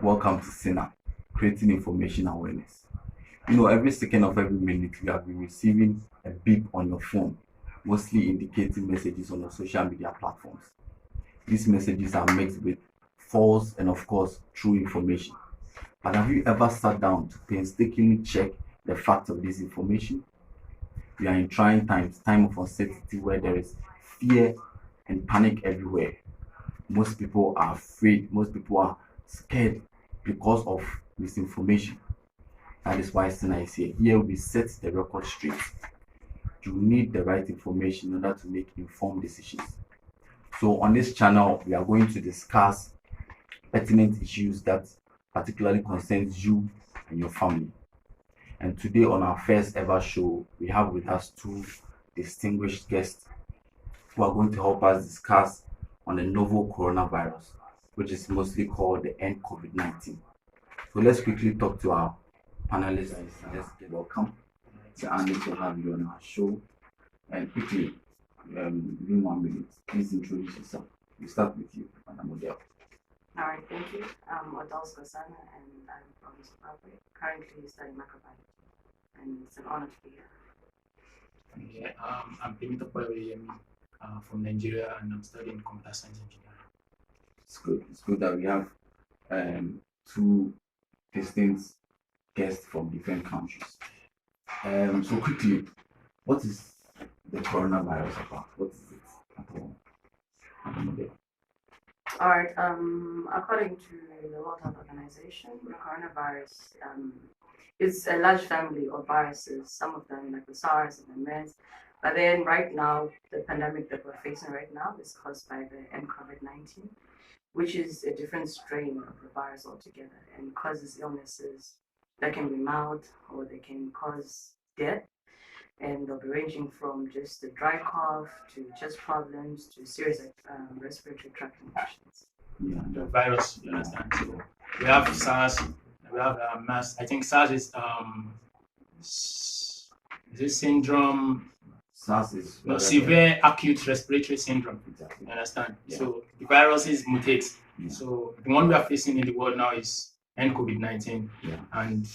Welcome to Sina, creating information awareness. Every second of every minute you have been receiving a beep on your phone, mostly indicating messages on your social media platforms. These messages are mixed with false and, of course, true information. But have you ever sat down to painstakingly check the facts of this information? We are in trying times, time of uncertainty where there is fear and panic everywhere. Most people are afraid, most people are scared because of misinformation. That is why Sina is here. Here we set the record straight. You need the right information in order to make informed decisions. So on this channel, we are going to discuss pertinent issues that particularly concerns you and your family. And today on our first ever show, we have with us two distinguished guests who are going to help us discuss on the novel coronavirus, which is mostly called the end COVID-19. So let's quickly talk to our panelists. Let's get welcome. It's an honor to have you on our show. And quickly, within 1 minute, please introduce yourself. We start with you, Madam Odell. All right, thank you. I'm Odell Skosana and I'm from Zimbabwe, currently studying microbiology, and it's an honor to be here. I'm Pimito from Nigeria and I'm studying computer science engineering. It's good. It's good that we have two distinct guests from different countries. So quickly, what is the coronavirus about? What is it at all? All right, according to the World Health Organization, the coronavirus is a large family of viruses, some of them like the SARS and the MERS. But then right now, the pandemic that we're facing right now is caused by the COVID-19, which is a different strain of the virus altogether and causes illnesses that can be mild or they can cause death. And they'll be ranging from just a dry cough to chest problems to serious respiratory tract infections. Yeah, the virus, you understand? So we have SARS, we have MERS. I think SARS is this syndrome. SARS is severe acute respiratory syndrome. Exactly. You understand? Yeah. So the viruses mutate. Yeah. So the one we are facing in the world now is COVID-19, Yeah. and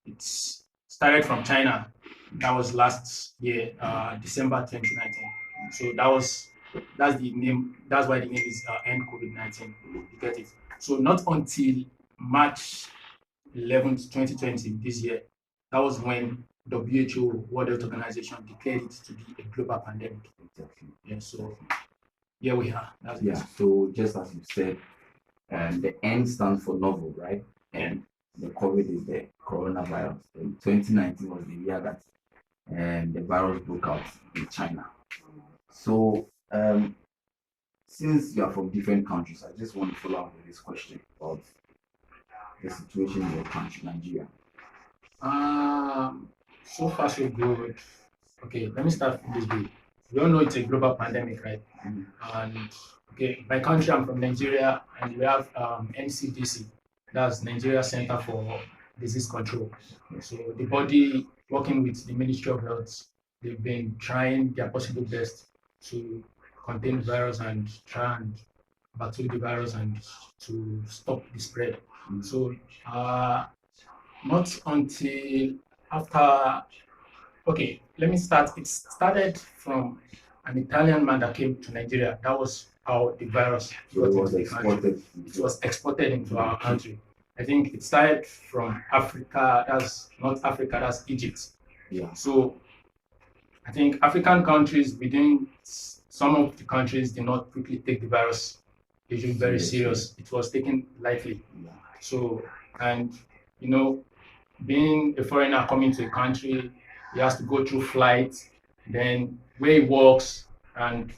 it's started from China. That was last year, December 2019. So that's the name. That's why the name is COVID-19. You get it? So not until March 11th, 2020, this year, that was when WHO, World Health Organization, declared it to be a global pandemic. Exactly. Yeah. So here we are. That's Yeah. So just as you said, the N stands for novel, right? And the COVID is the coronavirus. And 2019 was the year that the virus broke out in China. So since you are from different countries, I just want to follow up with this question about the situation in your country, Nigeria. So far so good. Okay, let me start from this way. We all know it's a global pandemic, right? Mm-hmm. And okay, my country, I'm from Nigeria, and we have NCDC, that's Nigeria Center for Disease Control. So the body working with the Ministry of Health, they've been trying their possible best to contain the virus and try and battle the virus and to stop the spread. Mm-hmm. So not until after, okay, let me start. It started from an Italian man that came to Nigeria. That was how the virus was exported. It was exported into our country. I think it started from Africa, that's North Africa, that's Egypt. Yeah. So I think African countries, within some of the countries, did not quickly take the virus usually very serious. It was taken lightly. Yeah. So, and being a foreigner coming to a country, he has to go through flights, then where he works, and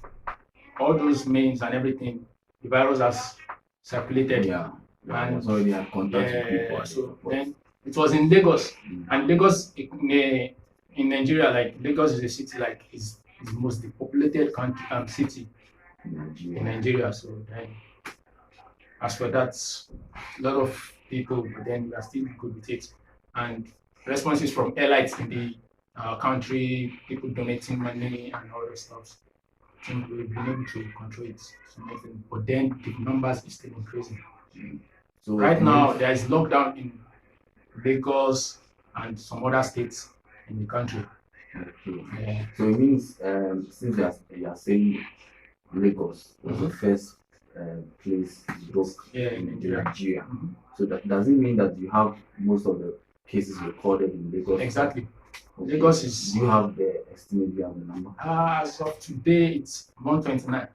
all those means and everything, the virus has circulated. Yeah. And already had contact with people. So then it was in Lagos, and Lagos in Nigeria, like Lagos is a city like is the most depopulated city in Nigeria. So then, as for that, a lot of people, but then we are still good with it. And responses from elites in the country, people donating money and all that stuff. I think we've been able to control it to make it, but then the numbers is still increasing. So Right now, there is lockdown in Lagos and some other states in the country. okay. Yeah. So it means since you are saying Lagos was the first place it broke Yeah, in Nigeria. Nigeria. Mhm. So does it mean that you have most of the cases recorded in Lagos? Exactly. Okay. Lagos is. Do you have the estimate? Do you have the number? As of today, it's 129.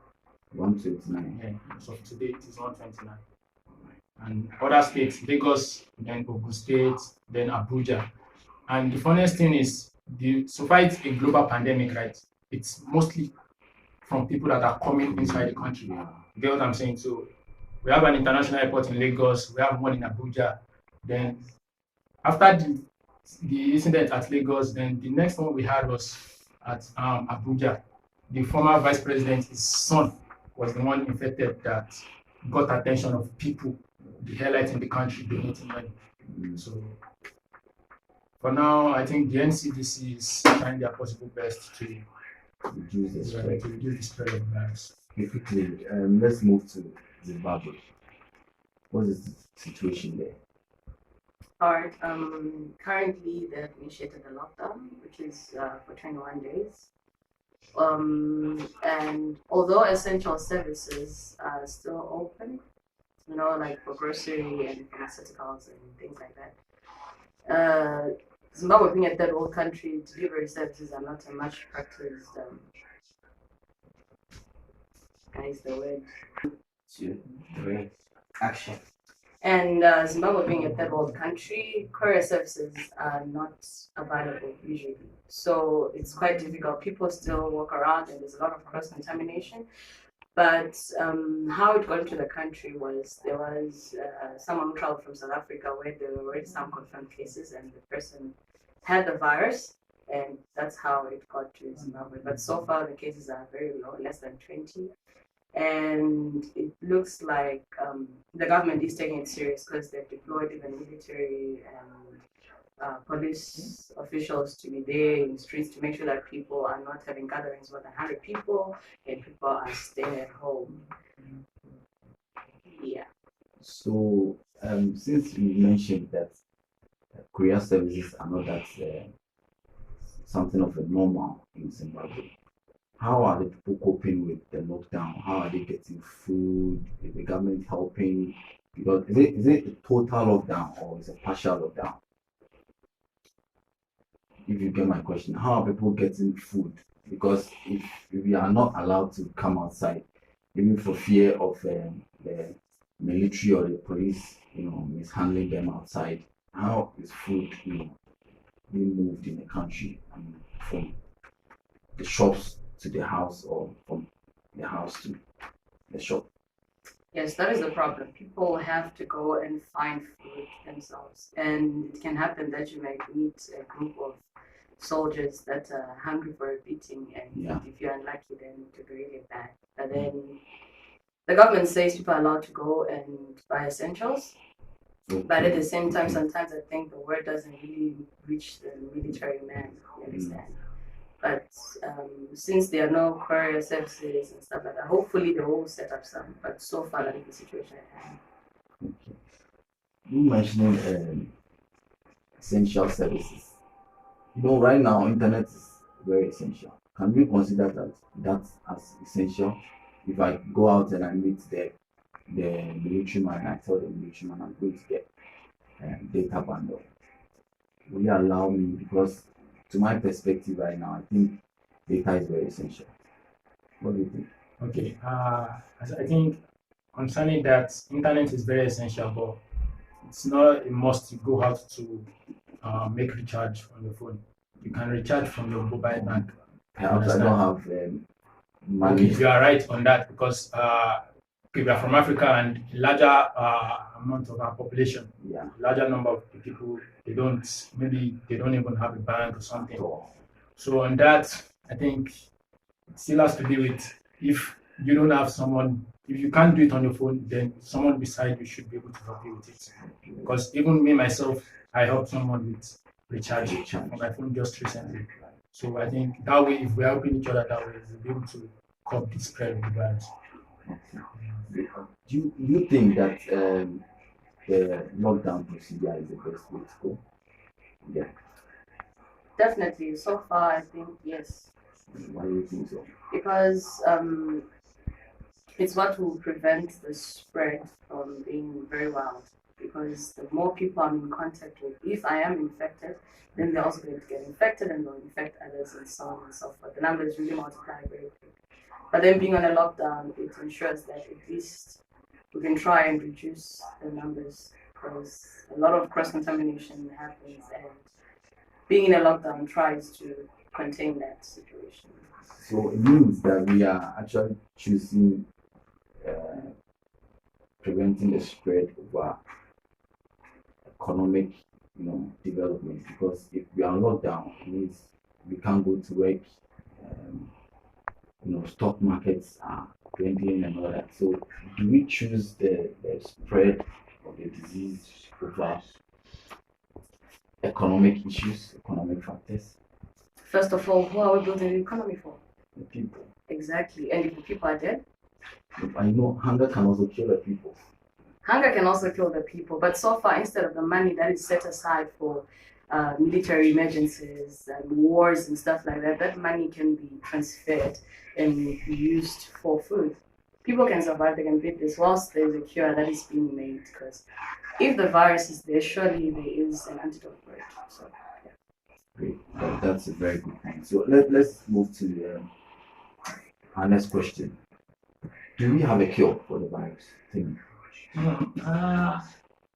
129. Yeah, as of today, it is 129. And other states, Lagos, then Ogun State, then Abuja. And the funniest thing is, so far it's a global pandemic, right? It's mostly from people that are coming inside the country. Yeah. You get what I'm saying? So we have an international airport in Lagos, we have one in Abuja. Then after the incident at Lagos, then the next one we had was at Abuja. The former vice president, his son, was the one infected that got attention of people, the highlight in the country donating money. So for now, I think the NCDC is trying their possible best to Reduce the spread. reduce the spread of the virus. Quickly, let's move to Zimbabwe. What is the situation there? Alright, currently they've initiated a lockdown, which is for 21 days. And although essential services are still open, like for grocery and pharmaceuticals and things like that, Zimbabwe being a third world country, delivery services are not a much practiced. Is the word. Action. And Zimbabwe being a third world country, courier services are not available usually. So it's quite difficult. People still walk around and there's a lot of cross contamination. But how it got into the country was there was someone who traveled from South Africa where there were already some confirmed cases and the person had the virus, and that's how it got to Zimbabwe. But so far the cases are very low, less than 20. And it looks like the government is taking it serious because they've deployed even military and police officials to be there in the streets to make sure that people are not having gatherings more than 100 people and people are staying at home. Yeah. So, since you mentioned that courier services are not that something of a normal in Zimbabwe, how are the people coping with the lockdown? How are they getting food? Is the government helping? Because is it a total lockdown or is it a partial lockdown? If you get my question, how are people getting food? Because if we are not allowed to come outside, even for fear of the military or the police, mishandling them outside, how is food, being moved in the country? I mean, from the shops to the house or from the house to the shop? Yes, that is the problem. People have to go and find food themselves. And it can happen that you might meet a group of soldiers that are hungry for a beating, and if you're unlucky, then it could be really bad. But then the government says people are allowed to go and buy essentials. Okay. But at the same time, sometimes I think the word doesn't really reach the military man, you understand? But since there are no courier services and stuff like that, hopefully they will set up some. But so far, that is the situation at hand. Okay. You mentioning essential services. Right now, internet is very essential. Can we consider that as essential? If I go out and I meet the military man, I tell the military man I'm going to get data bundle. Will you allow me? Because to my perspective right now, I think data is very essential. What do you think? Okay. I think concerning that, internet is very essential, but it's not a must to go out to make recharge on your phone. You can recharge from your mobile bank. Perhaps I don't have money. Okay, you are right on that because we are from Africa and a larger amount of our population, larger number of people, they don't even have a bank or something. So on that, I think it still has to do with if you don't have someone, if you can't do it on your phone, then someone beside you should be able to help you with it. Because even me myself, I helped someone with recharge on my phone just recently. So I think that way, if we're helping each other that way, we'll be able to curb the spread of the virus. Do you think that the lockdown procedure is the best way to go. Yeah. Definitely. So far, I think yes. Why do you think so? Because it's what will prevent the spread from being very wild. Because the more people I'm in contact with, if I am infected, then they're also going to get infected and they'll infect others and so on and so forth. The numbers really multiply very quick. But then being on a lockdown, it ensures that at least we can try and reduce the numbers because a lot of cross contamination happens, and being in a lockdown tries to contain that situation. So it means that we are actually choosing uh, preventing the spread over economic, development. Because if we are locked down, it means we can't go to work. Um, stock markets are dwindling and all that. So, do we choose the spread of the disease over economic issues, economic factors? First of all, who are we building the economy for? The people. Exactly. And if the people are dead? I know hunger can also kill the people. Hunger can also kill the people, but so far, instead of the money that is set aside for military emergencies and wars and stuff like that, that money can be transferred and used for food. People can survive, they can beat this whilst there's a cure that is being made. Because if the virus is there, surely there is an antidote for it. So, yeah. Great. That's a very good point. So let's move to our next question. Do we have a cure for the virus?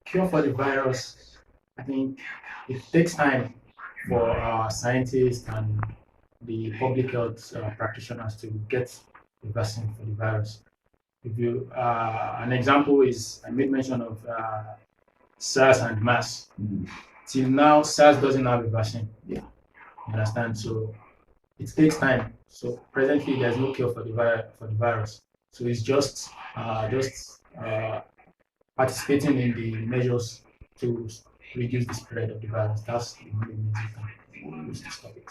Cure for the virus, I think it takes time for our scientists and the public health practitioners to get the vaccine for the virus. If you, an example is I made mention of SARS and MERS. Till now, SARS doesn't have a vaccine. Yeah, you understand. So it takes time. So presently, there's no cure for the virus. So it's just participating in the measures to reduce the spread of the virus. That's the only means we can use to stop it.